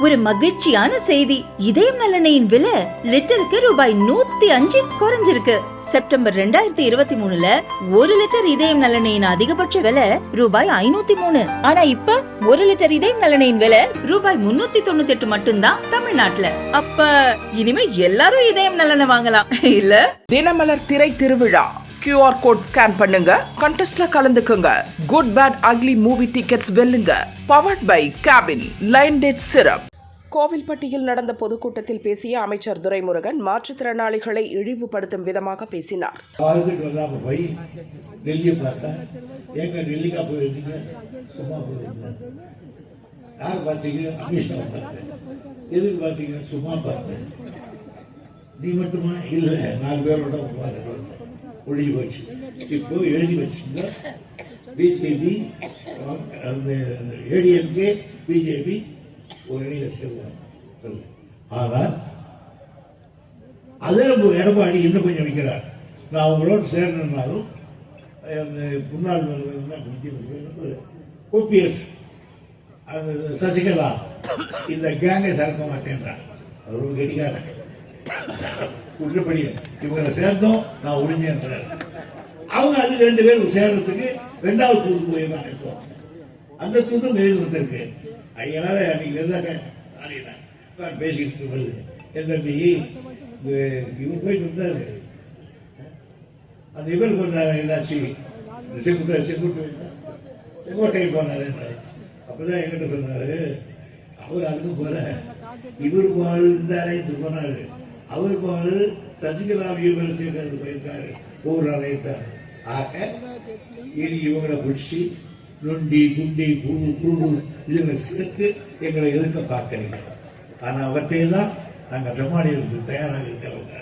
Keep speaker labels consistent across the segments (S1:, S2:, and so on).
S1: ஒரு மகிழ்ச்சியான செய்தி. இதயம் நல்லெண்ணெயின் விலை லிட்டருக்கு ரூபாய் 105 குறைஞ்சிருக்கு. செப்டம்பர் 2023ல 1 லிட்டர் இதயம் நல்லெண்ணெயின் அதிகபட்ச விலை ரூபாய் 503. ஆனா இப்ப 1 லிட்டர் இதயம் நல்லெண்ணெயின் விலை ரூபாய் 398 மட்டும்தான் தமிழ்நாட்டுல. அப்ப இனிமே எல்லாரும் இதயம் நல்லெண்ணெய் வாங்கலாம் இல்ல?
S2: தினமலர் திரை திருவிழா QR கோட் ஸ்கேன் பண்ணுங்க, கண்டெஸ்ட்ல கலந்துக்குங்க. Good bad ugly movie tickets வெல்லுங்க. Powered by cabin line date syrup. கோவில்பட்டியில் நடந்த பொதுக்கூட்டத்தில் பேசிய அமைச்சர் துரைமுருகன் மாற்றுத்திறனாளிகளை இழிவுபடுத்தும் விதமாக பேசினார்.
S3: நீ மட்டுமா இல்ல, 4 பேரோட ஒழுகி போச்சு. இப்போ எழுதி வச்சுங்க, பிஜேபி அந்த ஏடிஎம்கே பிஜேபி ஒரு அணியில சேருவாங்க. ஆனால் அதில் எடப்பாடி இன்னும் கொஞ்சம் வைக்கிறார். நான் அவங்களோட சேரணுன்னாலும் முன்னாள் ஓபிஎஸ் அந்த சசிகலா இந்த கேங்கை சேர்க்க மாட்டேன்றான். அவர் ஒரு கடிகாரன். குற்றப்படி இவங்களை சேர்ந்தோம், நான் ஒழிஞ்சேன். அவங்க அது 2 பேரும் சேர்றதுக்கு 2வது தூது போயிருந்தான். அந்த தூது எழுதி வந்திருக்கு. அதனால அன்னைக்கு பேசிக்கிட்டு வருது. என் தம்பி இவர் போயிட்டு வந்தாரு. அந்த இவர் கொஞ்சம் என்னாச்சு, செங்கோட்டை போனாரு. அப்பதான் என்கிட்ட சொன்னாரு, அவர் அதுக்கு போல இவர் வாழ்ந்தாரே சொன்னாரு. அவர் போது சசிகலா சேர்க்கிறது போயிருக்காரு ஒவ்வொரு ஆலயத்தார். ஆக இனி இவங்களை பிடிச்சி நொண்டி குண்டி குழு குழு இதுங்களை சேர்த்து எங்களை எதிர்க்க பார்க்கிறீங்க. ஆனா அவற்றையெல்லாம் நாங்கள் சமாளிக்கிறதுக்கு தயாராக இருக்கிறவங்க.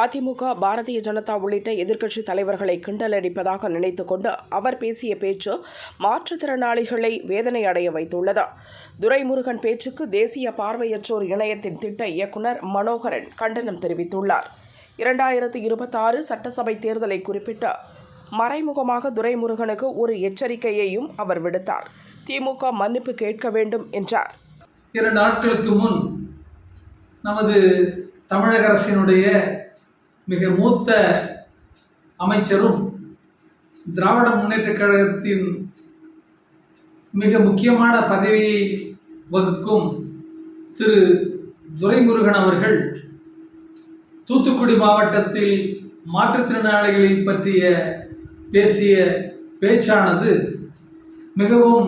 S2: அதிமுக, பாரதிய ஜனதா உள்ளிட்ட எதிர்க்கட்சி தலைவர்களை கிண்டலடிப்பதாக நினைத்துக் கொண்டு அவர் பேசிய பேச்சு மாற்றுத்திறனாளிகளை வேதனை அடைய வைத்துள்ளது. துரைமுருகன் பேச்சுக்கு தேசிய பார்வையற்றோர் இணையத்தின் திட்ட இயக்குநர் மனோகரன் கண்டனம் தெரிவித்துள்ளார். 2026 சட்டசபை தேர்தலை குறிப்பிட்டு மறைமுகமாக துரைமுருகனுக்கு ஒரு எச்சரிக்கையையும் அவர் விடுத்தார். திமுக மன்னிப்பு கேட்க வேண்டும் என்றார்.
S4: 2 நாட்களுக்கு முன் நமது தமிழக அரசினுடைய மிக மூத்த அமைச்சரும் திராவிட முன்னேற்றக் கழகத்தின் மிக முக்கியமான பதவியை வகிக்கும் திரு துரைமுருகன் அவர்கள் தூத்துக்குடி மாவட்டத்தில் மாற்றுத்திறனாளிகளை பற்றிய பேசிய பேச்சானது மிகவும்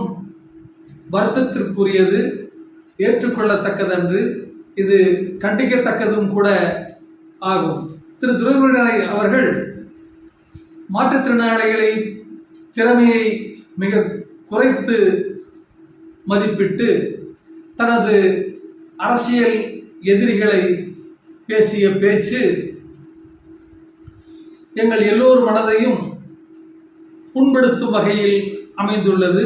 S4: வருத்தத்திற்குரியது, ஏற்றுக்கொள்ளத்தக்கதன்று, இது கண்டிக்கத்தக்கதும் கூட ஆகும். திரு துரைமுருகன் அவர்கள் மாற்றுத்திறனாளிகளை திறமையை மிக குறைத்து மதிப்பிட்டு தனது அரசியல் எதிரிகளை பேசிய பேச்சு எங்கள் எல்லோர் மனதையும் புண்படுத்தும் வகையில் அமைந்துள்ளது.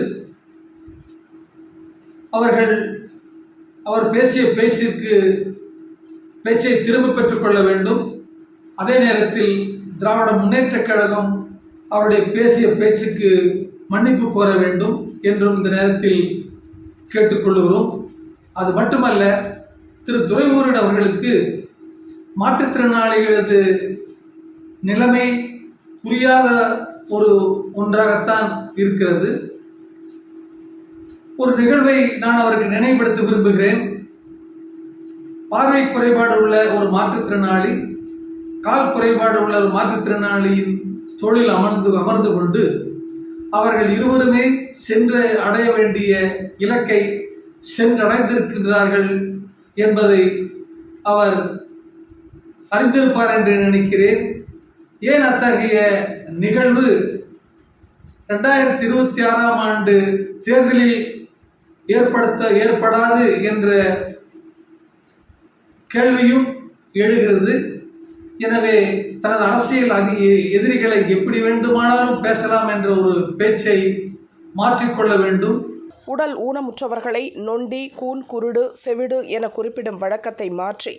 S4: அவர் பேசிய பேச்சை திரும்ப பெற்றுக்கொள்ள வேண்டும். அதே நேரத்தில் திராவிட முன்னேற்றக் கழகம் அவருடைய பேசிய பேச்சுக்கு மன்னிப்பு கோர வேண்டும் என்றும் இந்த நேரத்தில் கேட்டுக்கொள்கிறோம். அது மட்டுமல்ல, திரு துரைமுருகன் அவர்களுக்கு மாற்றுத்திறனாளிகளது நிலைமை புரியாத ஒன்றாகத்தான் இருக்கிறது. ஒரு நிகழ்வை நான் அவருக்கு நினைவுபடுத்த விரும்புகிறேன். பார்வை குறைபாடு உள்ள ஒரு மாற்றுத்திறனாளி, கால் குறைபாடு உள்ள ஒரு மாற்றுத்திறனாளியின் தொழில் அமர்ந்து கொண்டு அவர்கள் இருவருமே சென்று அடைய வேண்டிய இலக்கை சென்றடைந்திருக்கின்றார்கள் என்பதை அவர் அறிந்திருப்பார் என்று நினைக்கிறேன். ஏன் அத்தகைய நிகழ்வு 2026ஆம் ஆண்டு தேர்தலில் ஏற்படாது என்ற கேள்வியும் எழுகிறது. எனவே தனது அரசியல் எதிரிகளை எப்படி வேண்டுமானாலும் பேசலாம் என்ற ஒரு பேச்சை மாற்றிக்கொள்ள வேண்டும்.
S2: உடல் ஊனமுற்றவர்களை நொண்டி, கூன், குருடு, செவிடு என குறிப்பிடும் வழக்கத்தை மாற்றி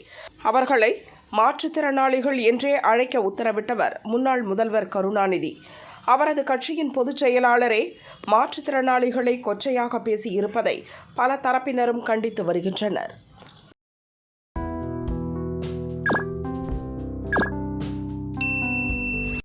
S2: அவர்களை மாற்றுத்திறனாளிகள் என்றே அழைக்க உத்தரவிட்டவர் முன்னாள் முதல்வர் கருணாநிதி. அவரது கட்சியின் பொதுச் செயலாளரே மாற்றுத்திறனாளிகளை கொச்சையாக பேசி இருப்பதை பல தரப்பினரும் கண்டித்து வருகின்றனர்.